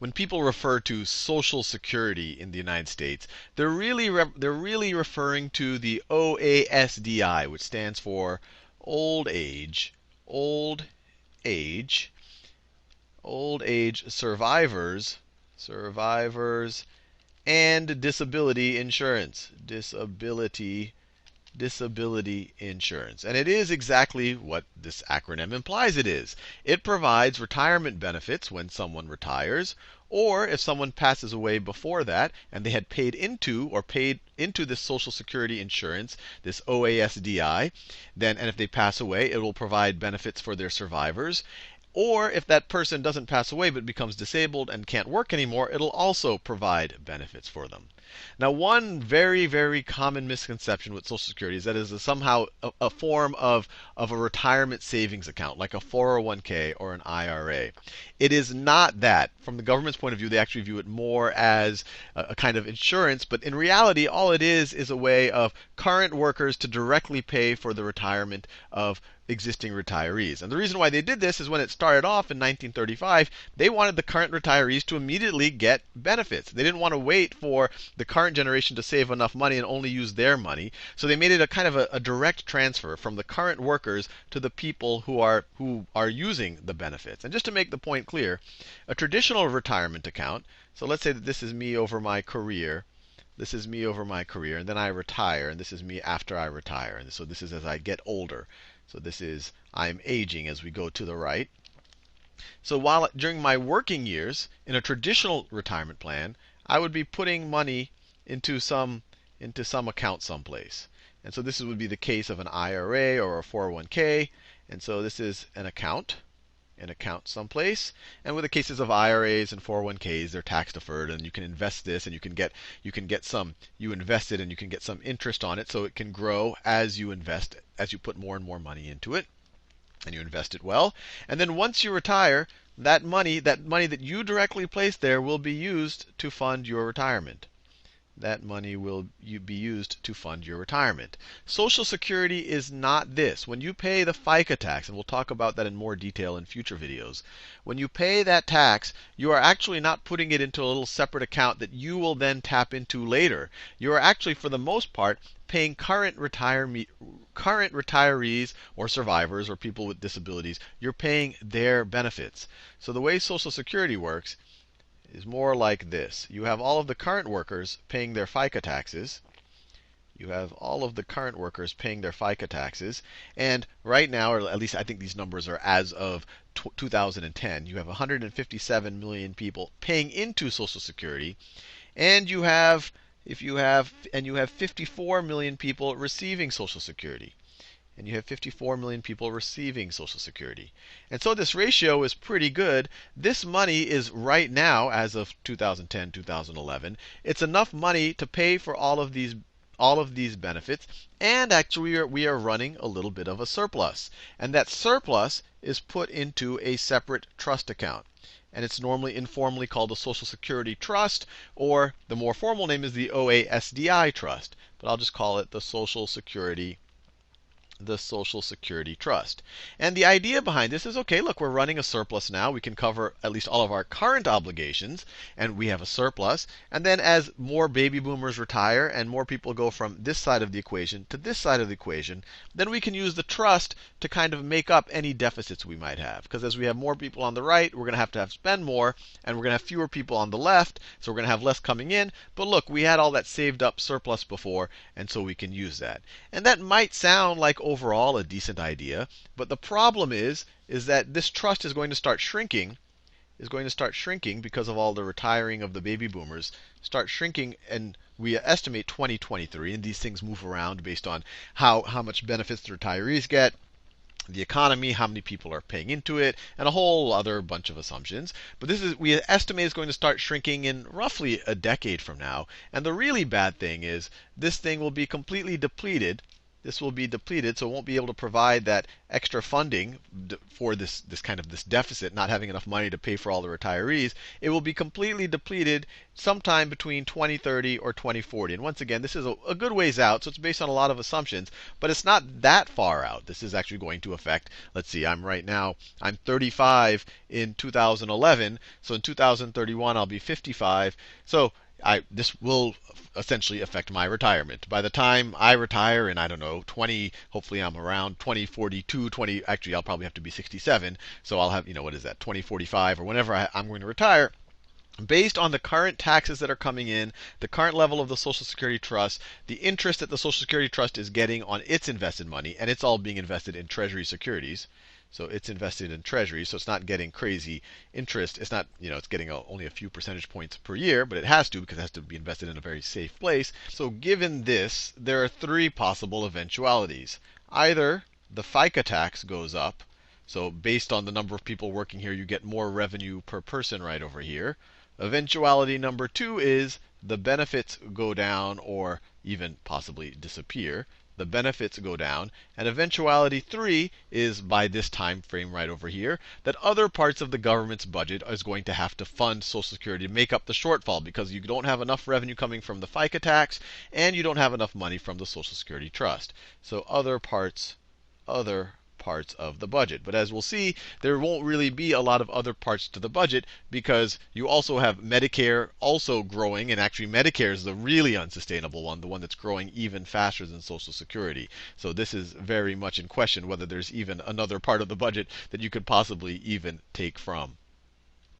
when people refer to Social Security in the United States, they're really referring to the OASDI, which stands for old age, old age, old age survivors, and disability insurance, disability insurance. And it is exactly what this acronym implies it is. It provides retirement benefits when someone retires, or if someone passes away before that and they had paid into this Social Security insurance, this OASDI, then and if they pass away, it will provide benefits for their survivors. Or if that person doesn't pass away but becomes disabled and can't work anymore, it'll also provide benefits for them. Now, one very, very common misconception with Social Security is that it is somehow a form of a retirement savings account, like a 401k or an IRA. It is not that. From the government's point of view, they actually view it more as a kind of insurance, but in reality, all it is a way of current workers to directly pay for the retirement of existing retirees. And the reason why they did this is when it started off in 1935, they wanted the current retirees to immediately get benefits. They didn't want to wait for the current generation to save enough money and only use their money. So they made it a kind of a direct transfer from the current workers to the people who are using the benefits. And just to make the point clear, a traditional retirement account, so let's say that this is me over my career. This is me over my career, and then I retire, and this is me after I retire. And so this is as I get older. So this is I'm aging as we go to the right. So while during my working years in a traditional retirement plan, I would be putting money into some account someplace. And so this would be the case of an IRA or a 401k. And so this is an account someplace. And with the cases of IRAs and 401ks, they're tax deferred, and you can invest this, and you invest it, and you can get some interest on it, so it can grow as you invest, as you put more and more money into it, and you invest it well. And then once you retire, that money that you directly place there will be used to fund your retirement. That money will be used to fund your retirement. Social Security is not this. When you pay the FICA tax, and we'll talk about that in more detail in future videos, when you pay that tax, you are actually not putting it into a little separate account that you will then tap into later. You are actually, for the most part, paying current retirees or survivors or people with disabilities. You're paying their benefits. So the way Social Security works is more like this. You have all of the current workers paying their FICA taxes. And right now, or at least I think these numbers are as of 2010, you have 157 million people paying into Social Security, and you have 54 million people receiving Social Security. And you have 54 million people receiving Social Security. And so this ratio is pretty good. This money is right now, as of 2010, 2011, it's enough money to pay for all of these benefits. And actually, we are running a little bit of a surplus. And that surplus is put into a separate trust account. And it's normally informally called the Social Security Trust, or the more formal name is the OASDI Trust. But I'll just call it the Social Security Trust. And the idea behind this is, okay, look, we're running a surplus now. We can cover at least all of our current obligations, and we have a surplus. And then as more baby boomers retire and more people go from this side of the equation to this side of the equation, then we can use the trust to kind of make up any deficits we might have. Because as we have more people on the right, we're going to have spend more, and we're going to have fewer people on the left, so we're going to have less coming in. But look, we had all that saved up surplus before, and so we can use that. And that might sound like overall a decent idea, but the problem is that this trust is going to start shrinking, because of all the retiring of the baby boomers, and we estimate 2023, and these things move around based on how much benefits the retirees get, the economy, how many people are paying into it, and a whole other bunch of assumptions. But we estimate it's going to start shrinking in roughly a decade from now. And the really bad thing is this thing will be completely depleted this will be depleted, so it won't be able to provide that extra funding for this deficit, not having enough money to pay for all the retirees. It will be completely depleted sometime between 2030 or 2040. And once again, this is a good ways out, so it's based on a lot of assumptions, but it's not that far out. This is actually going to affect, let's see, I'm 35 in 2011, so in 2031 I'll be 55. So this will essentially affect my retirement. By the time I retire in, I don't know, 20, hopefully I'm around 2042, 20, actually I'll probably have to be 67. So I'll have, what is that, 2045 or whenever I'm going to retire. Based on the current taxes that are coming in, the current level of the Social Security Trust, the interest that the Social Security Trust is getting on its invested money, and it's all being invested in Treasury securities. So it's invested in Treasuries, so it's not getting crazy interest. It's not, it's getting only a few percentage points per year, but it has to because it has to be invested in a very safe place. So given this, there are three possible eventualities. Either the FICA tax goes up, so based on the number of people working here, you get more revenue per person right over here. Eventuality number two is the benefits go down or even possibly disappear. The benefits go down. And eventuality three is by this time frame right over here, that other parts of the government's budget is going to have to fund Social Security to make up the shortfall because you don't have enough revenue coming from the FICA tax and you don't have enough money from the Social Security Trust. So other parts of the budget. But as we'll see, there won't really be a lot of other parts to the budget because you also have Medicare also growing, and actually Medicare is the really unsustainable one, the one that's growing even faster than Social Security. So this is very much in question whether there's even another part of the budget that you could possibly even take from.